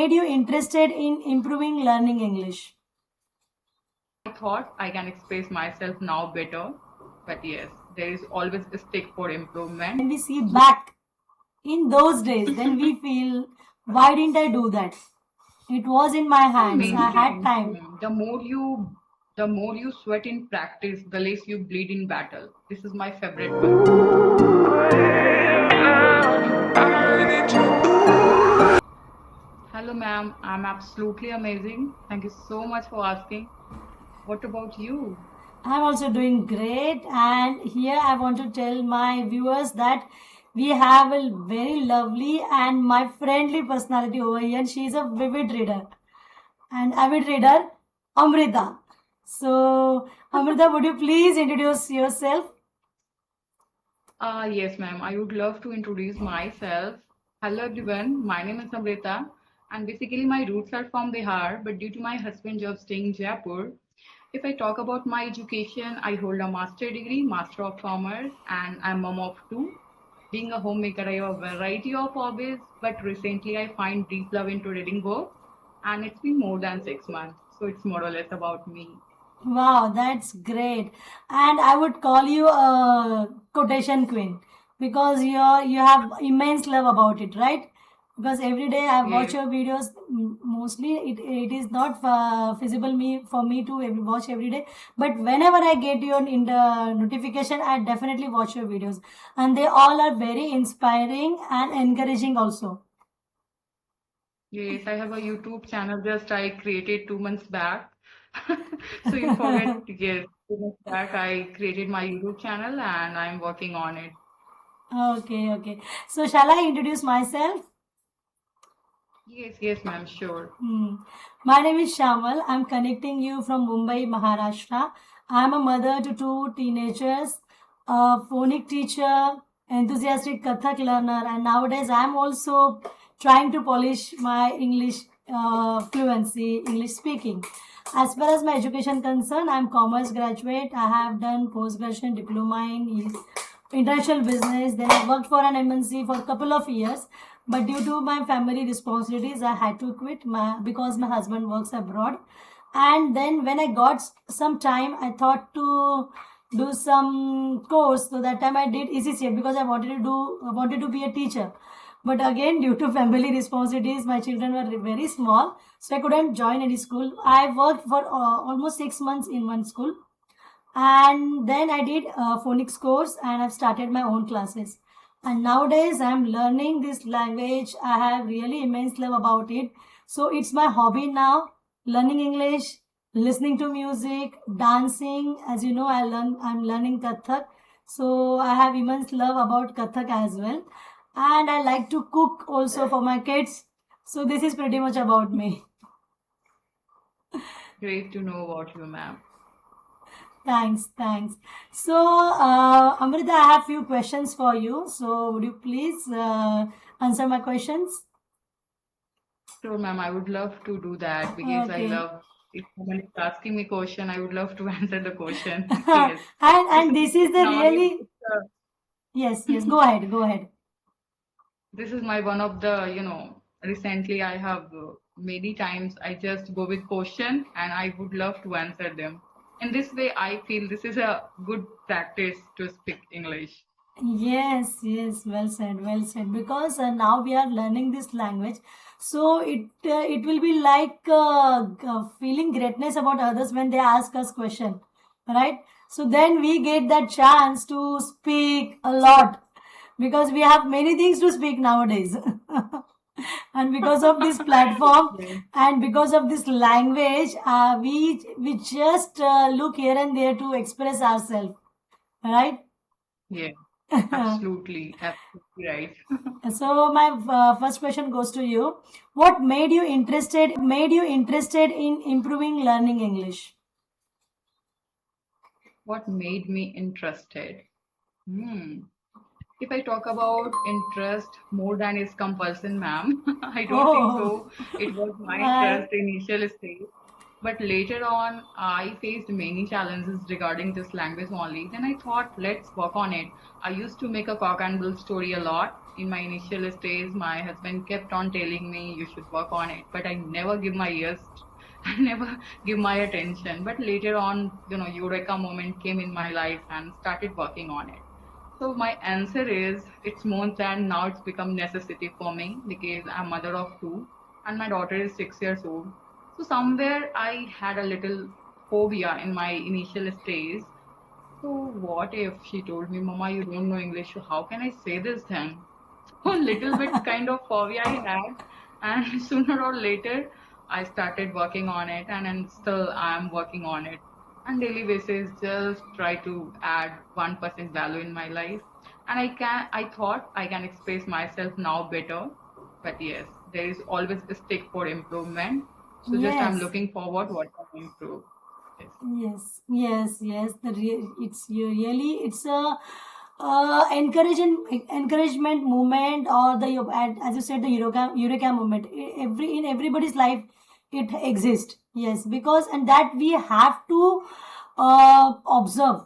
made you interested in improving learning English? I thought I can express myself now better, but yes, there is always a stick for improvement. When we see back in those days, then we feel, why didn't I do that? It was in my Yeah, hands. I had maintain. time. The more you sweat in practice, the less you bleed in battle. This is my favorite one. Hello, ma'am. I'm absolutely amazing. Thank you so much for asking. What about you? I'm also doing great. And here I want to tell my viewers that we have a very lovely and my friendly personality over here. She is a vivid reader and avid reader, Amrita. So, Amrita, would you please introduce yourself? Yes, ma'am. I would love to introduce myself. Hello, everyone. My name is Amrita, and basically my roots are from Bihar, but due to my husband's job staying in Jaipur, if I talk about my education, I hold a master degree, Master of Commerce, and I'm mom of two. Being a homemaker, I have a variety of hobbies, but recently I find deep love into reading books, and it's been more than 6 months, so it's more or less about me. Wow, that's great. And I would call you a quotation queen because you have immense love about it, right? Because every day I watch Yes. your videos. Mostly it is not feasible me for me to watch every day. But whenever I get you in the notification, I definitely watch your videos, and they all are very inspiring and encouraging also. Yes, I have a YouTube channel just I created 2 months back. So you forget, yes, 2 months back I created my YouTube channel and I'm working on it. Okay, okay. So shall I introduce myself? Yes, yes, ma'am, sure. Hmm. My name is Shamal. I'm connecting you from Mumbai, Maharashtra. I'm a mother to two teenagers, a phonic teacher, enthusiastic Kathak learner, and nowadays I'm also trying to polish my English fluency, English speaking. As far as my education concerned, I'm commerce graduate. I have done post-graduation diploma in international business. Then I worked for an MNC for a couple of years, but due to my family responsibilities, I had to quit because my husband works abroad. And then when I got some time, I thought to do some course. So that time I did ECCA because I wanted to be a teacher. But again, due to family responsibilities, my children were very small, so I couldn't join any school. I worked for almost 6 months in one school, and then I did a phonics course and I've started my own classes. And nowadays I'm learning this language. I have really immense love about it. So it's my hobby now, learning English, listening to music, dancing. As you know, I'm learning Kathak. So I have immense love about Kathak as well. And I like to cook also for my kids. So this is pretty much about me. Great to know about you, ma'am. Thanks, thanks. So, Amrita, I have few questions for you. So, would you please answer my questions? Sure, ma'am, I would love to do that because I Okay. love if someone is asking me question, I would love to answer the question. and Yes. This and is this is the nowadays really yes, yes. Go ahead, go ahead. this is my one of the, recently I have many times I just go with question and I would love to answer them. In this way, I feel this is a good practice to speak English. Yes, yes, well said, well said. Because now we are learning this language, so it will be like feeling greatness about others when they ask us question, right? So then we get that chance to speak a lot because we have many things to speak nowadays. And because of this platform Yes, and because of this language, we just look here and there to express ourselves, right? yes, absolutely, absolutely right. So my first question goes to you. What made you interested in improving learning English? What made me interested? Hmm. If I talk about interest more than its compulsion, ma'am, I don't think Oh, so. It was my I, interest initial stage. But later on, I faced many challenges regarding this language only. Then I thought, let's work on it. I used to make a cock and bull story a lot. in my initial stage, my husband kept on telling me you should work on it, but I never give my ears, I never give my attention. But later on, Eureka moment came in my life and started working on it. So my answer is it's more than now it's become necessity for me because I'm mother of two and my daughter is 6 years old. So somewhere I had a little phobia in my initial stage. So what if she told me, Mama, you don't know English, so how can I say this thing? So a little bit kind of phobia I had, and sooner or later I started working on it, and then still I'm working on it. On daily basis, just try to add 1% value in my life, and I thought I can express myself now better, but yes, there is always a stick for improvement. So just I'm Yes. looking forward what can improve. Yes. Yes, yes, yes. It's really it's a encouragement movement, or the as you said, the Eureka movement. Every in everybody's life it exists. Yes, because and that we have to observe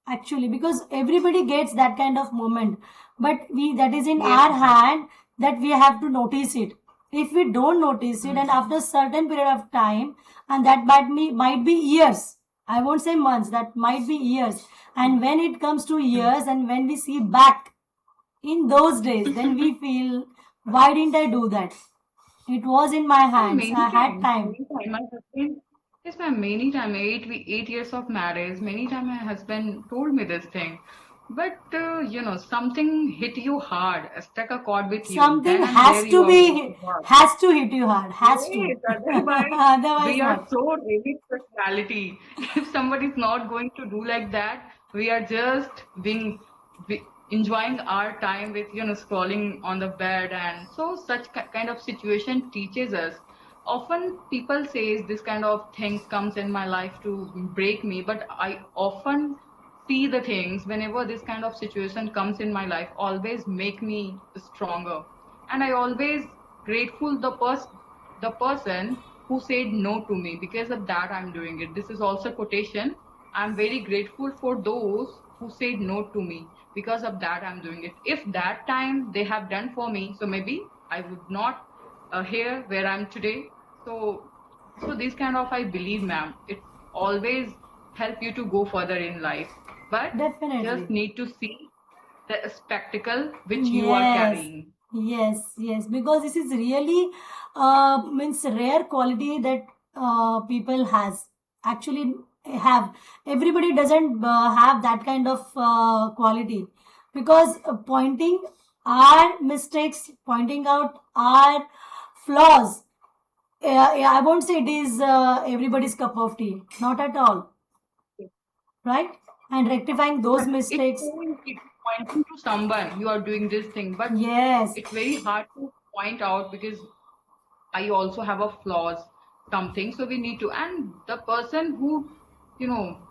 actually, because everybody gets that kind of moment, but we that is in Yes, our ma'am. hand, that we have to notice it. If we don't notice it, and Mm. after a certain period of time, and that might be years, I won't say months, that might be years, and when it comes to Mm. years and when we see back in those days, then we feel, why didn't I do that? It was in my And hands, I had time. many time, my husband, yes, ma'am, many time, 8 years of marriage, many time my husband told me this thing. But, something hit you hard, struck a chord with you, Something then and there has you to are going be to work. has to hit you hard, has to. Yes, otherwise Otherwise we are not. so rigid personality. If somebody is not going to do like that, we are just enjoying our time with scrolling on the bed, and so such kind of situation teaches us. Often people says this kind of things comes in my life to break me, but I often see the things whenever this kind of situation comes in my life always make me stronger, and I always grateful the person who said no to me. Because of that I'm doing it. This is also quotation. I'm very grateful for those who said no to me. Because of that I'm doing it. If that time they have done for me, so maybe I would not here where I'm today. So this kind of, I believe, ma'am, it always help you to go further in life, but just Definitely. need to see the spectacle which you are Yes, carrying. yes, yes. Because this is really means rare quality that people has actually have. Everybody doesn't have that kind of quality, because pointing our mistakes, pointing out our flaws. I won't say it is everybody's cup of tea. Not at all, right? And rectifying those But it's mistakes. so easy to pointing to someone you are doing this thing, but Yes, it's very hard to point out because I also have a flaws, something. So we need to, and the person who,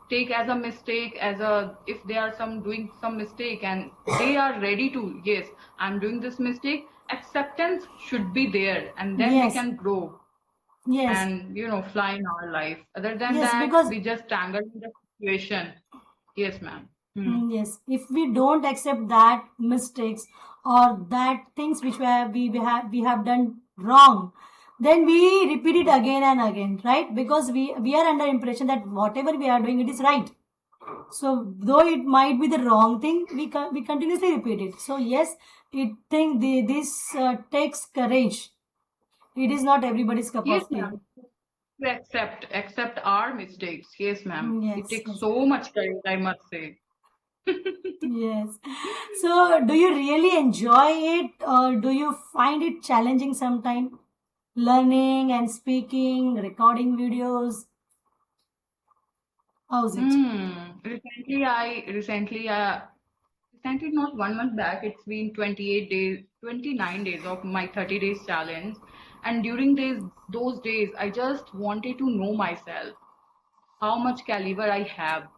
take as a mistake, as a, if they are some doing some mistake and they are ready to, yes, I'm doing this mistake, acceptance should be there, and then we yes, can grow yes. and, fly in our life. Other than Yes, that, because we just tangled in the situation. Yes, ma'am. Hmm. yes, if we don't accept that mistakes or that things which we have done wrong, then we repeat it again and again, right? Because we are under impression that whatever we are doing, it is right. So though it might be the wrong thing, we continuously repeat it. So yes, it think this takes courage. It is not everybody's cup Yes, of tea. ma'am. To accept our mistakes. Yes, ma'am. It Yes, takes yes. so much courage, I must say. Yes. So, do you really enjoy it, or do you find it challenging sometime? Learning and speaking, recording videos. How's it? Recently, not 1 month back, it's been 28 days, 29 days of my 30 days challenge. And during those days, I just wanted to know myself, how much caliber I have.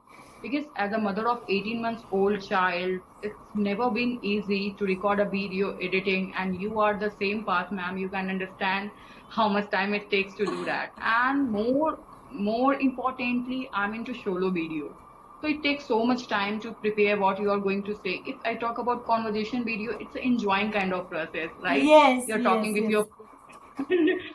Because as a mother of 18 months old child, it's never been easy to record a video editing, and you are the same path, ma'am. You can understand how much time it takes to do that. And more importantly, I'm into solo video. So it takes so much time to prepare what you are going to say. If I talk about conversation video, it's an enjoying kind of process, right? Yes, You're yes, talking with yes. your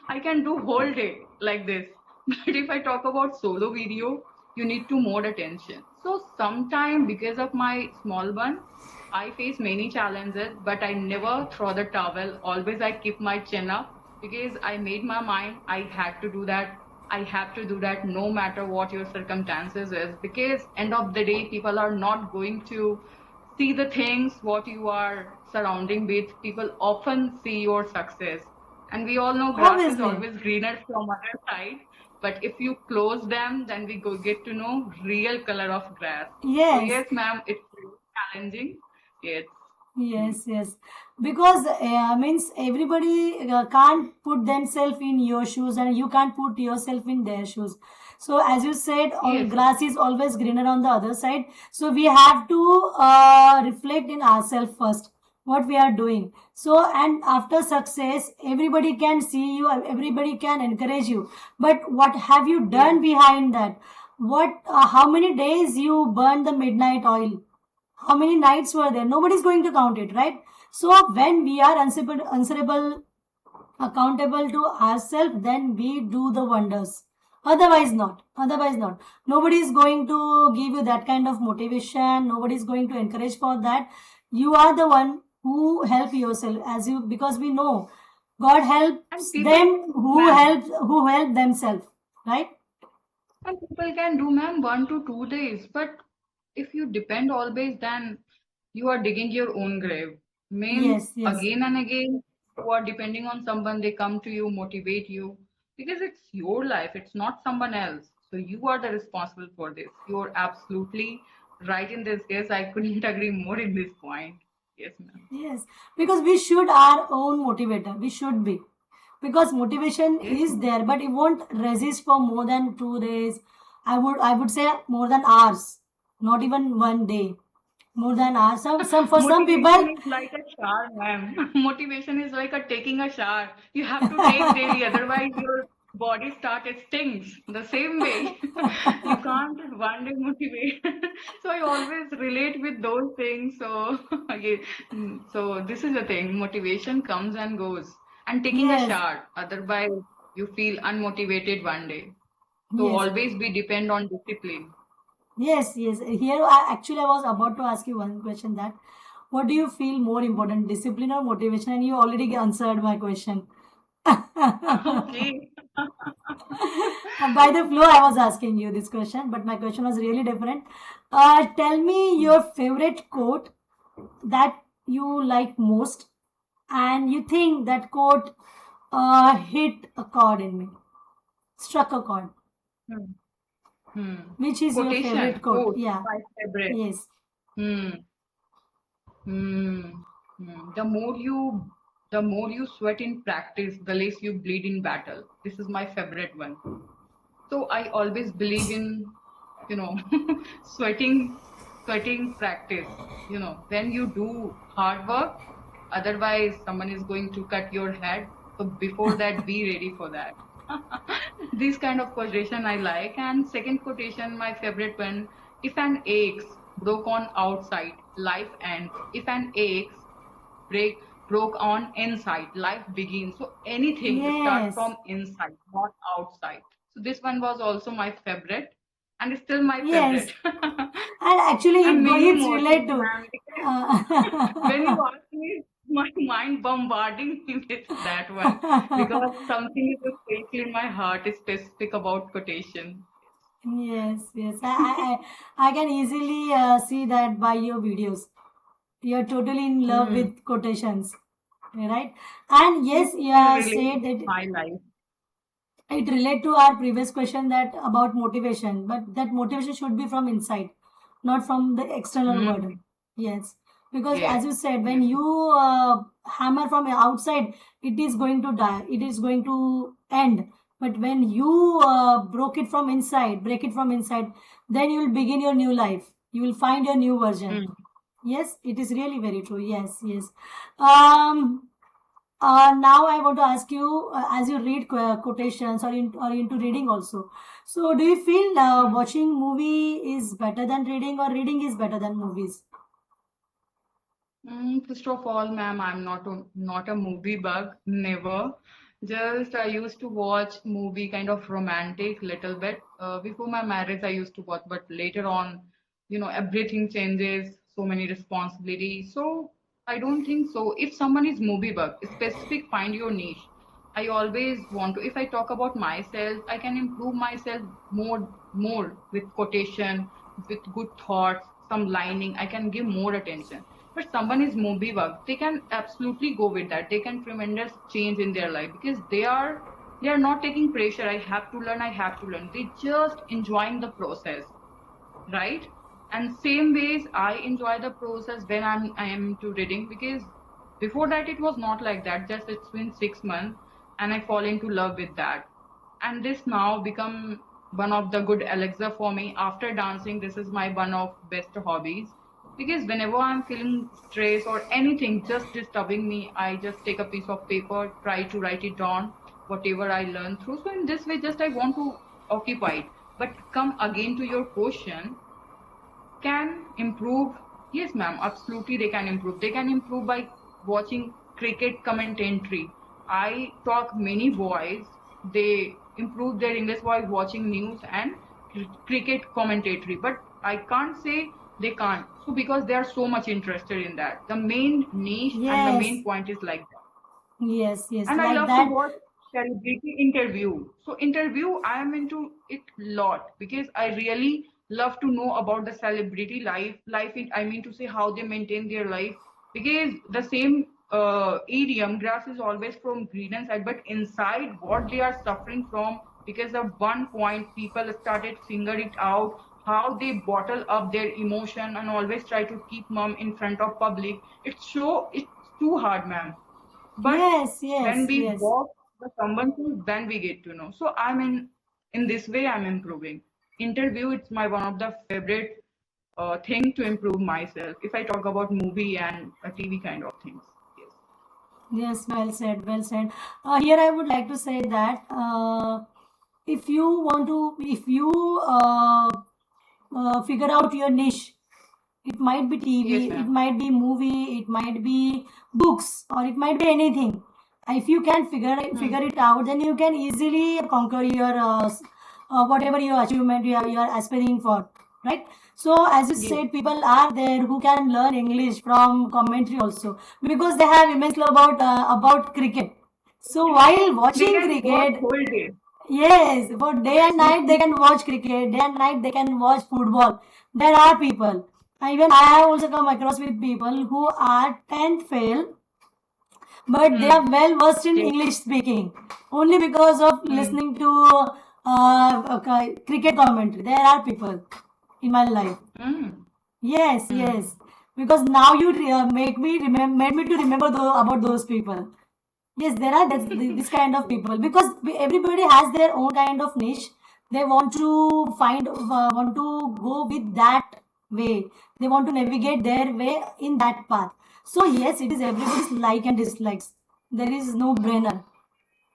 I can do whole day like this. But if I talk about solo video, you need to more attention. So sometime because of my small one, I face many challenges, but I never throw the towel. Always I keep my chin up because I made my mind I had to do that. I have to do that no matter what your circumstances is, because end of the day people are not going to see the things what you are surrounding with. People often see your success, and we all know grass is Obviously. always greener from other side. But if you close them, then we go get to know real color of grass. So Yes. yes, ma'am, it's really challenging. Yes. Hmm. Yes, yes. Because means everybody can't put themselves in your shoes and you can't put yourself in their shoes. So as you said, all Yes. grass is always greener on the other side. So we have to reflect in ourselves first what we are doing. So and after success, everybody can see you, everybody can encourage you. But what have you Yes. done behind that? What? How many days you burn the midnight oil? How many nights were there? Nobody's going to count it, right? So when we are answerable, accountable to ourselves, then we do the wonders. Otherwise not. Otherwise not. Nobody is going to give you that kind of motivation. Nobody is going to encourage for that. You are the one who help yourself, as you, because we know God And helps people, them ma'am, who help themselves, right? and people can do, ma'am, 1 to 2 days. But if you depend always, then you are digging your own grave. Means Yes, yes. again and again, you are depending on someone. They come to you, motivate you, because it's your life. It's not someone else. So you are the responsible for this. You are absolutely right in this case. I couldn't agree more in this point. Yes, ma'am. Yes, because we should our own motivator. We should be. Because motivation Yes, is ma'am. there, but it won't resist for more than 2 days. I would say more than hours, not even one day. More than hours. Some for some Motivation people, is like a shower, ma'am. Motivation is like a taking a shower. You have to take daily, otherwise your body starts it stinks. The same way, you can't one day motivate. So I always relate with those things. So okay, so this is the thing. Motivation comes and goes, and taking a yes, shower. Otherwise, you feel unmotivated one day. So yes, always we depend on discipline. yes, yes. Here, actually, I was about to ask you one question that what do you feel more important, discipline or motivation? And you already answered my question. Okay. By the flow, I was asking you this question, but my question was really different. Tell me your favorite quote that you like most, and you think that quote hit a chord in me, struck a chord. Hmm. Hmm. Which is your favorite Quotation, quote? quote, Yeah. my favorite. Yes. Hmm. Hmm. Hmm. The more you sweat in practice, the less you bleed in battle. This is my favorite one. So I always believe in, you know, sweating, sweating practice. When you do hard work, otherwise someone is going to cut your head. So before that, be ready for that. This kind of quotation I like. And second quotation, my favorite one, if an axe broke on outside, life ends. If an axe break broke on inside, life begins. So anything start Yes. from inside, not outside. So this one was also my favorite, and it's still my Yes. favorite. And actually, And many it's more things, related to. ma'am, because when you Uh, ask me, my mind bombarding me with that one, because something is special in my heart is specific about quotation. yes, yes. I can easily see that by your videos. You're totally in love Hmm. with quotations, right? And It yes, you related said to that my life. it relate to our previous question that about motivation, but that motivation should be from inside, not from the external Hmm. world. Yes, because Yes. as you said, when Yes. you hammer from outside, it is going to die, it is going to end. But when you break it from inside, then you will begin your new life, you will find your new version. Hmm. Yes, it is really very true. Yes, yes. um Now I want to ask you, as you read quotations or into reading also. So, do you feel Hmm. watching movie is better than reading, or reading is better than movies? First of all, ma'am, I'm not a movie bug, never. Just I used to watch movie kind of romantic little bit. Before my marriage, I used to watch, but later on, everything changes, so many responsibilities. So I don't think so. If someone is movie bug, specific, find your niche. I always want to. If I talk about myself, I can improve myself more with quotation, with good thoughts, some lining. I can give more attention. But someone is movie bug, they can absolutely go with that. They can tremendous change in their life because they are not taking pressure. I have to learn. I have to learn. They just enjoying the process, right? And same ways I enjoy the process when I am into reading, because before that it was not like that. Just it's been 6 months and I fall into love with that, and this now become one of the good Alexa for me. After dancing, this is my one of best hobbies, because whenever I'm feeling stress or anything just disturbing me, I just take a piece of paper, try to write it down, whatever I learn through. So in this way, just I want to occupy it. But come again to your question, can improve. Yes, ma'am, absolutely they can improve. They can improve by watching cricket commentary. I talk many boys, they improve their English by watching news and cricket commentary. But I can't say they can't. So because they are so much interested in that. The main niche and the Yes, main point is like that. yes, And I like love to that. watch celebrity interview. So interview, I am into it lot because I really love to know about the celebrity life in, I mean to say, how they maintain their life. Because the same idiom, grass is always from green side, but inside what they are suffering from, because of one point people started finger it out, how they bottle up their emotion and always try to keep mum in front of public. It's too hard, ma'am. But Yes, when yes, we yes. walk the someone through, then we get to know. So in this way I'm improving. Interview, it's my one of the favorite thing to improve myself. If I talk about movie and a TV kind of things, yes. Yes, well said, well said. Here I would like to say that if you figure out your niche, it might be Yes, TV, it ma'am. might be movie, it might be books, or it might be anything. If you can Hmm. figure it out, then you can easily conquer your whatever your achievement you are aspiring for, right? So, as you Yes. said, people are there who can learn English from commentary also because they have immense love about cricket. So, while They watching can watch cricket, whole day. yes, for day and night they can watch cricket, day and night they can watch football. There are people. Even I have also come across with people who are 10th fail, but they Hmm. are well versed in Yes. English speaking only because of Hmm. listening to cricket commentary. There are people in my life. Hmm. Yes, Hmm. yes. Because now you made me to remember about those people. Yes, there are this kind of Yes. people because everybody has their own kind of niche. They want to go with that way. They want to navigate their way in that path. So yes, it is everybody's like and dislikes. There is no brainer,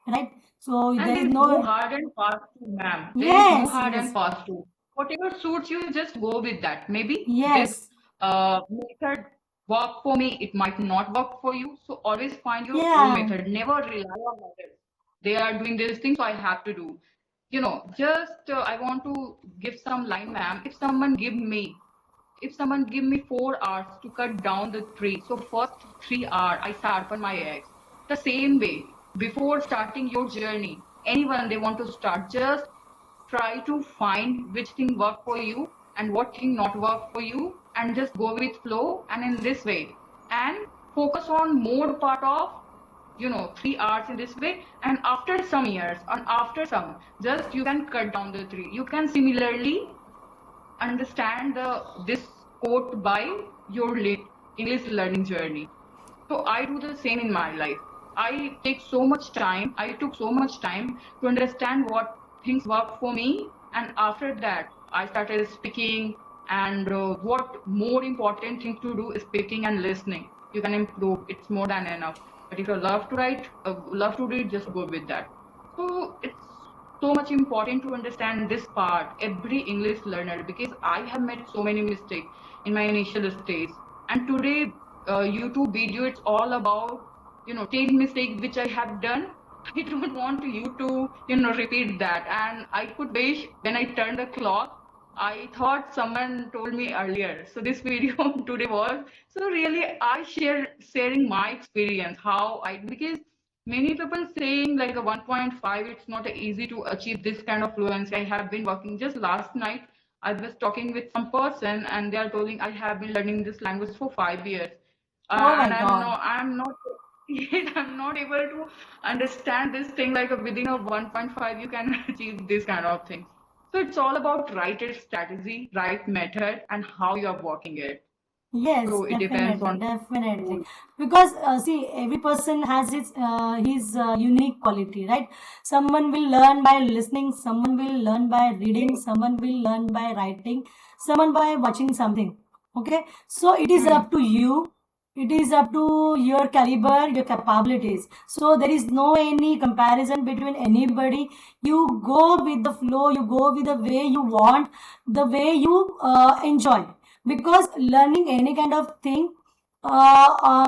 right? So And there there is is no no. hard and fast rule, ma'am. There is no Yes, hard and yes, fast rule. Whatever suits you, just go with that. Maybe this yes, method work for me, it might not work for you. So always find your own yeah, method. Never rely on others. They are doing this thing, so I have to do. Just I want to give some line, ma'am. If someone give me 4 hours to cut down the tree, so first 3 hours I sharpen my axe. The same way, before starting your journey, anyone they want to start, just try to find which thing work for you and what thing not work for you, and just go with flow. And in this way, and focus on more part of 3 hours in this way, and after some years and after some, just you can cut down the tree. You can similarly understand this quote by your English learning journey. So I do the same in my life. I took so much time to understand what things work for me, and after that I started speaking. And what more important thing to do is speaking and listening. You can improve. It's more than enough. But if you love to write, love to read, just go with that. So it's so much important to understand this part, every English learner, because I have made so many mistakes in my initial stage. And today, YouTube video, it's all about, 10 mistakes which I have done. I don't want you to, repeat that. And I could wish when I turned the clock, I thought someone told me earlier. So this video today was, so really I sharing my experience, how I, because many people saying like a 1.5, it's not easy to achieve this kind of fluency. I have been working just last night. I was talking with some person and they are telling I have been learning this language for 5 years. Oh my And God. I'm not, yet I'm not able to understand this thing like within a 1.5 you can achieve this kind of thing. So it's all about right strategy, right method, and how you are working it. Yes, So it depends definitely, on definitely. who. Because see, every person has his unique quality, right? Someone will learn by listening, someone will learn by reading, someone will learn by writing, someone by watching something. Okay, so it is Hmm. up to you. It is up to your caliber, your capabilities. So there is no any comparison between anybody. You go with the flow. You go with the way you want, the way you enjoy, because learning any kind of thing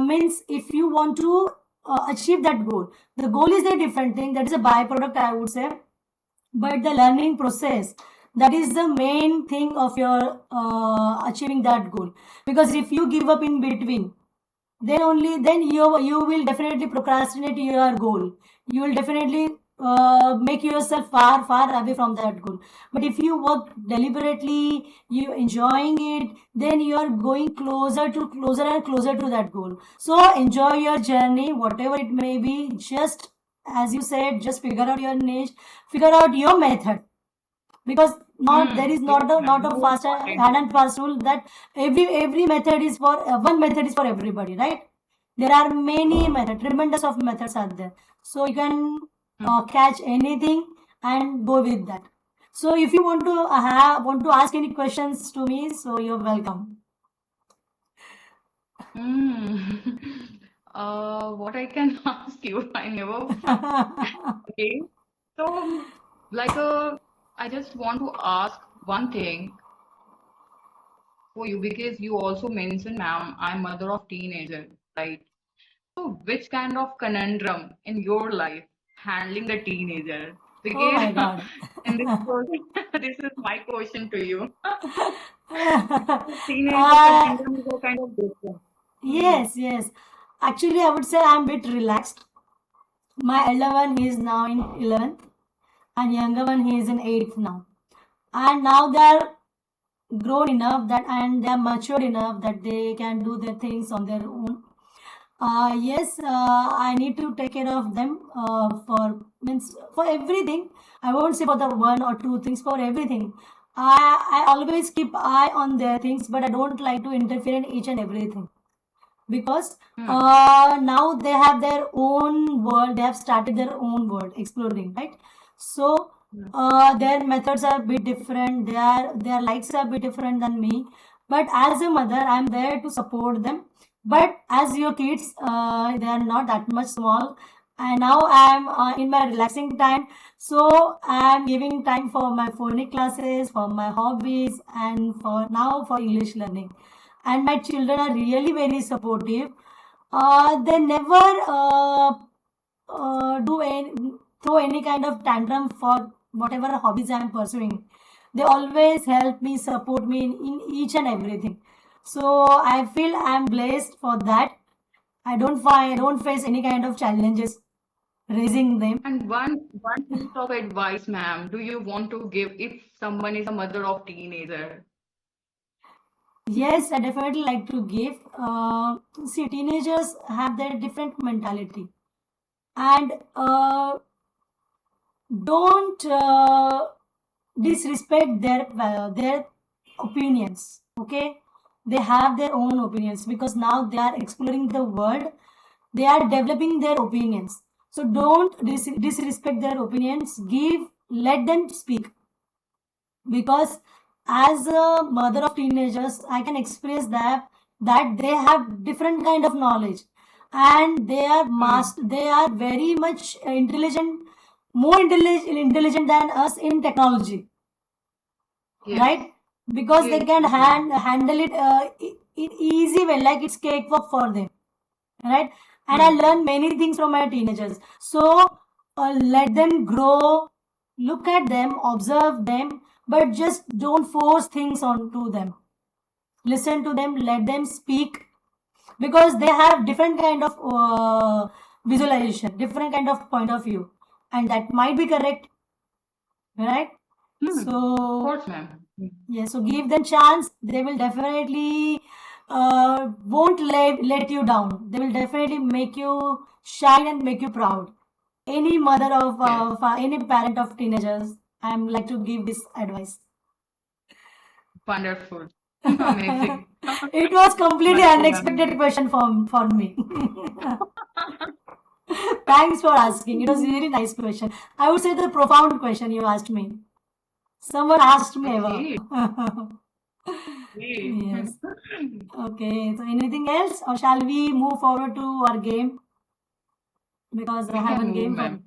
means if you want to achieve that goal, the goal is a different thing, that is a byproduct, I would say, but the learning process, that is the main thing of your achieving that goal. Because if you give up in between, then only then you will definitely procrastinate your goal. You will definitely make yourself far away from that goal. But if you work deliberately, you enjoying it, then you are going closer and closer to that goal. So enjoy your journey, whatever it may be. Just as you said, just figure out your niche, figure out your method. Because not there is Yes, not ma'am. a More fast important. hand and fast rule that every method is for one method is for everybody, right? There are many methods, tremendous of methods are there, so you can catch anything and go with that. So if you want to want to ask any questions to me, so you're welcome. Hmm. What I can ask you, I never. Okay. So, like, I just want to ask one thing for you because you also mentioned, ma'am, I'm mother of teenager, right? So, which kind of conundrum in your life handling the teenager? Oh Because my God. in this question, this is my question to you. Teenager uh, conundrum is a kind of different. Hmm. yes, yes. Actually, I would say I'm a bit relaxed. My elder one he is now in 11th, and younger one he is in 8th now. And now they are grown enough that and they are matured enough that they can do their things on their own. Yes, I need to take care of them for means for everything. I won't say for the one or two things, for everything. I always keep eye on their things, but I don't like to interfere in each and everything, because Hmm. now they have their own world. They have started their own world exploring, right? So Hmm. their methods are a bit different, their likes are a bit different than me. But as a mother, I'm there to support them. But as your kids, they are not that much small, and now I'm in my relaxing time, so I'm giving time for my phonic classes, for my hobbies, and for now for English learning. And my children are really very supportive. They never do any, throw any kind of tantrum for whatever hobbies I am pursuing. They always help me, support me in each and everything. So I feel I am blessed for that. I don't face any kind of challenges raising them. And one piece of advice, ma'am, do you want to give if someone is a mother of teenager? Yes, I definitely like to give. See, teenagers have their different mentality, and don't disrespect their opinions. Okay, they have their own opinions because now they are exploring the world. They are developing their opinions. So don't disrespect their opinions. Let them speak, because as a mother of teenagers I can express that they have different kind of knowledge, and they are Hmm. they are very much intelligent, more intelligent than us in technology, Yes. right? Because they Yes. can Yes, ma'am. handle it in easy way, like it's cakewalk for them, right? And I Hmm. learn many things from my teenagers. So let them grow, look at them, observe them, but just don't force things onto them. Listen to them, let them speak, because they have different kind of visualization, different kind of point of view, and that might be correct, right? Hmm. Of So course, ma'am. Hmm. yeah, so give them chance. They will definitely won't let you down. They will definitely make you shine and make you proud. Any mother of Yes. any parent of teenagers, I'm like to give this advice. Wonderful. Amazing. It was completely Wonderful, ma'am. unexpected question for me. Thanks for asking. It was a really nice question. I would say the profound question you asked me. Someone asked me ever. Okay. Okay. Yes. Okay. So anything else, or shall we move forward to our game? Because I We have can one move, game for. ma'am.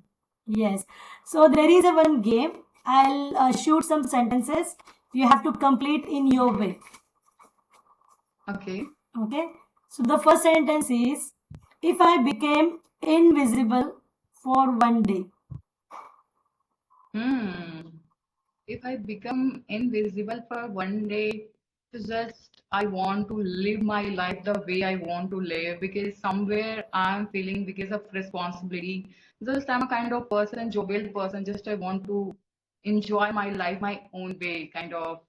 Yes. So there is a one game. I'll shoot some sentences. You have to complete in your way. Okay. Okay. So the first sentence is, if I became invisible for one day. Hmm. If I become invisible for one day, it's just I want to live my life the way I want to live because somewhere I'm feeling because of responsibility. Just I'm a kind of person, jovial person. Just I want to enjoy my life my own way, kind of,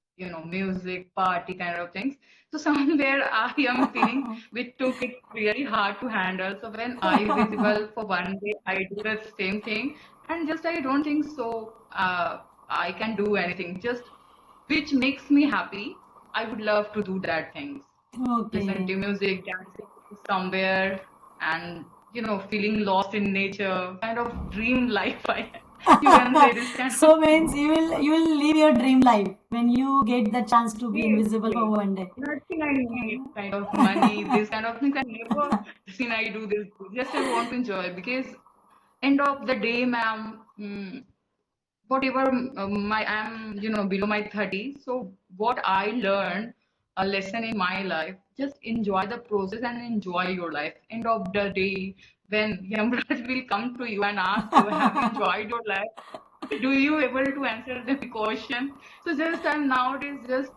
music, party kind of things. So somewhere I am feeling which took it really hard to handle. So when I visible for one day, I do the same thing, and just I don't think so. I can do anything. Just which makes me happy. I would love to do that things. Listen Okay. to music, dancing somewhere, and feeling lost in nature. Kind of dream life. You can say this kind of So means you will live your dream life when you get the chance to be yes, invisible for yes. one day. Nothing I need, kind of money, this kind of things. I never seen I do this. Just I want to enjoy because end of the day, ma'am. Whatever my I'm below my 30, so what I learned a lesson in my life, just enjoy the process and enjoy your life. End of the day, when Yamraj will come to you and ask you, have you enjoyed your life, do you able to answer the question? So just I'm nowadays just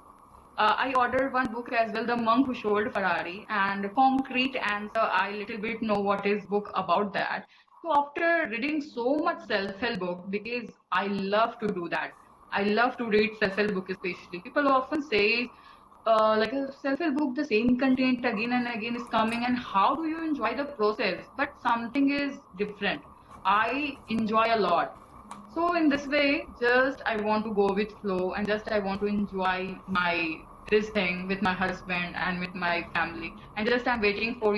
I ordered one book as well, The Monk Who Sold Ferrari, and concrete answer. I little bit know what is book about that. So after reading so much self-help book, because I love to do that. I love to read self-help book especially. People often say like a self-help book, the same content again and again is coming, and how do you enjoy the process? But something is different. I enjoy a lot. So in this way, just I want to go with flow and just I want to enjoy my this thing with my husband and with my family. And just I'm waiting for,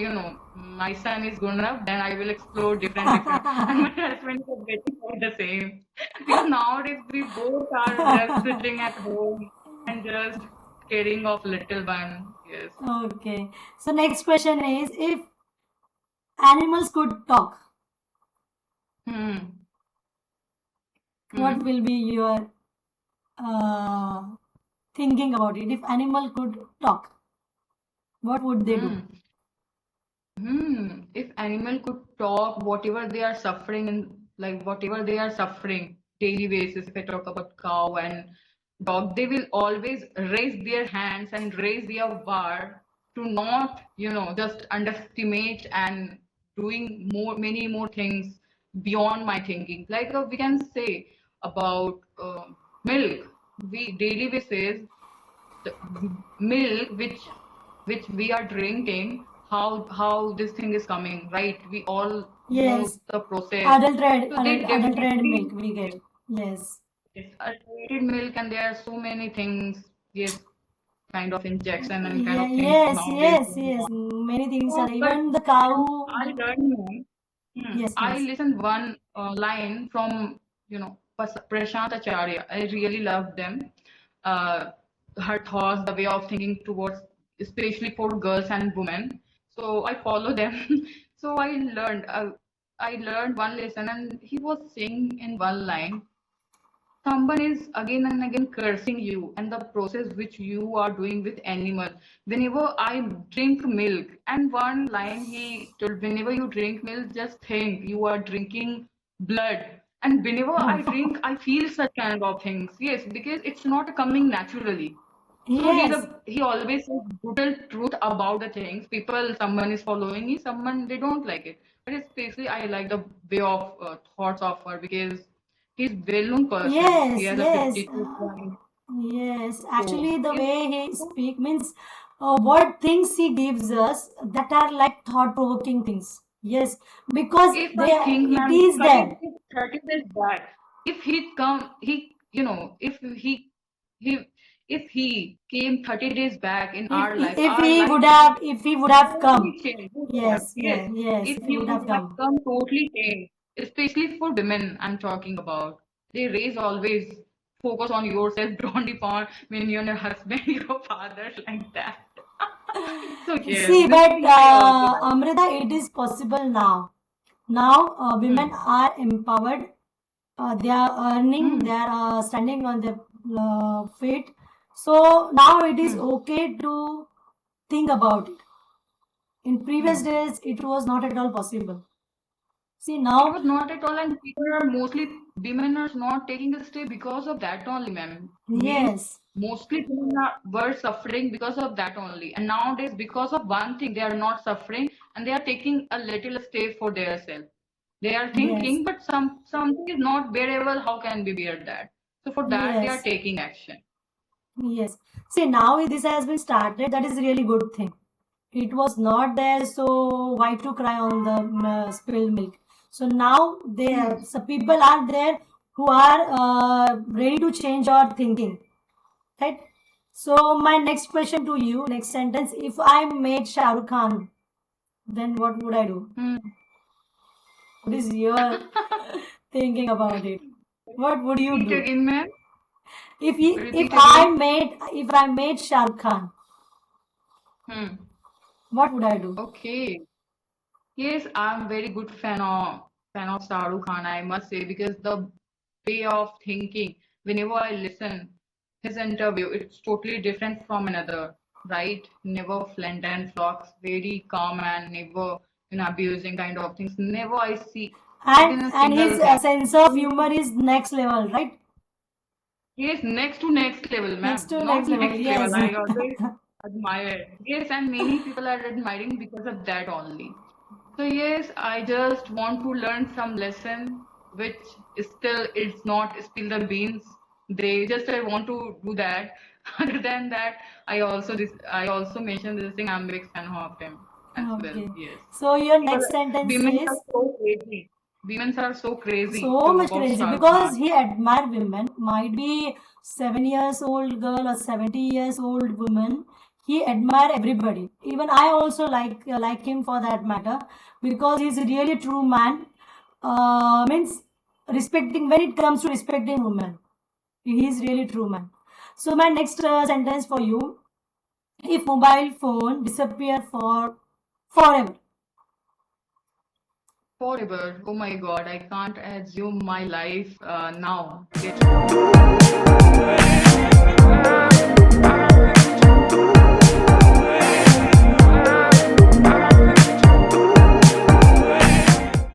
my son is grown up, then I will explore different. And my husband is waiting for the same. Because nowadays we both are just sitting at home and just caring of little one. Yes. Okay. So next question is, if animals could talk, Hmm. what Hmm. will be your uh, thinking about it? If animal could talk, what would they do? Hmm. If animal could talk, whatever they are suffering and like whatever they are suffering daily basis, if I talk about cow and dog, they will always raise their hands and raise their bar to not, just underestimate and doing many more things beyond my thinking. Like we can say about milk, we daily basis the milk which we are drinking, how this thing is coming, right? We all know Yes, the process. So they adulterated milk definitely we get. Yes. it's adulterated milk, and there are so many things, yes, kind of injection and kind Yeah, of things nowadays going yes. on. Many things are So, but even the when cow. I learned more, Yes, I yes. listened one line from Prashant Acharya. I really love them. Uh, Her thoughts, the way of thinking towards, especially for girls and women. So I follow them. So I learned one lesson, and he was saying in one line, someone is again and again cursing you and the process which you are doing with animal. Whenever I drink milk, and one line he told, whenever you drink milk, just think you are drinking blood. And whenever I drink, I feel such kind of things. Yes, because it's not coming naturally. So Yes, he always says brutal truth about the things. People, someone is following me, someone they don't like it. But especially I like the way of thoughts of her, because he's well-known person. He yes, has a yes, 52 point. yes. So Actually, the yes, way he speak means what things he gives us that are like thought-provoking things. Yes, because if they I think, it man, is there. 30 days back, if he come, he, if he came 30 days back in If our he life would would have be if he would have come, totally changed. Would have. yes, Yes, yeah, yes, if if he he would would have have come. come totally changed, especially for women, I'm talking about. They raise always focus on yourself, don't depend when you're your husband, your father, like that. So yes, See, this but thing I also like. Amrita, it is possible now. Now women Hmm. are empowered. They are earning. They Hmm. are standing on their feet. So now it is Hmm. okay to think about it. In previous Hmm. days, it was not at all possible. See It now, was not at all, and people are mostly women are not taking the step because of that only, ma'am. Means yes, mostly women were suffering because of that only, and nowadays because of one thing they are not suffering, and they are taking a little step for their self. They are yes, thinking, but something is not bearable. How can we bear that? So for that they are yes, taking action. yes. See now this has been started. That is really good thing. It was not there, so why to cry on the spilled milk? So now there, Hmm. so people are there who are ready to change our thinking, right? So my next question to you, next sentence: if I made Shah Rukh Khan, then what would I do? Hmm. What is your thinking about it? What would you Repeat do again, ma'am. if Repeat again. I made Shah Rukh Khan? Hmm. What would I do? Okay. Yes, I'm very good fan of Shah Rukh Khan, I must say, because the way of thinking, whenever I listen his interview, it's totally different from another, right? Never flint and flocks, very calm and never abusing kind of things. Never I see even a And single his thing. sense of humor is next level, right? Yes, next to next level, Next ma'am. to Not next level, next yes. level. I always admire. Yes, and many people are admiring because of that only. So yes, I just want to learn some lesson, which is still it's not spill the beans. They just I want to do that. Other than that, I also mentioned this thing. I'm a big fan of him as well. Okay. Yes, So your people, next sentence women are is so crazy. Women are so crazy so to much about crazy Shah Rukh because Khan. he admire women. Might be 7 years old girl or 70 years old woman. He admire everybody. Even I also like him for that matter because he's a really true man. Means respecting when it comes to respecting women. He's really true man. So my next sentence for you: if mobile phone disappear for forever, Forever. Oh my God, I can't assume my life now. Literally.